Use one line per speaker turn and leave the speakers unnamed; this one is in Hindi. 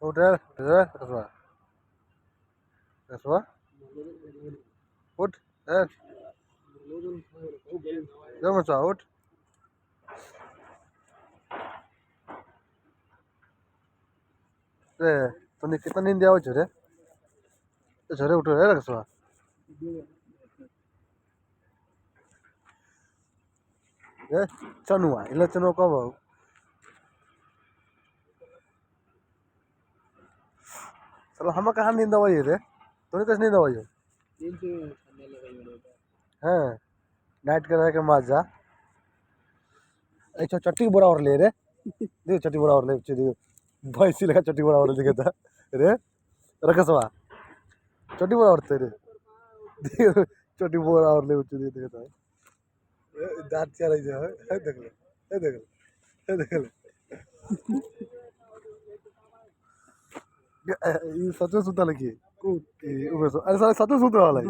उठ यार रसवा रसवा उठ यार क्यों मचा उठ रे तूने कितना नींद दिया हो झरे झरे उठ रे रसवा रे चनुआ इला चनुआ कब आओ चलो हम कहाँ नींद दवाई रे तूने कैसे नींद दवाई है नाइट कर के मजा अच्छा चट्टी बोरा और ले रे देख चट्टी बोरा और ले देख भैंसी लगा चट्टी बोरा और ले दिखता रे रकसवा चट्टी बोरा और तेरे देख चट्टी बोरा और ले उच्च दिखता दांत चला जाए है देख ले है देख ले है देख ले ये सच में सुता लगी को अरे साला सच में सुता वाला है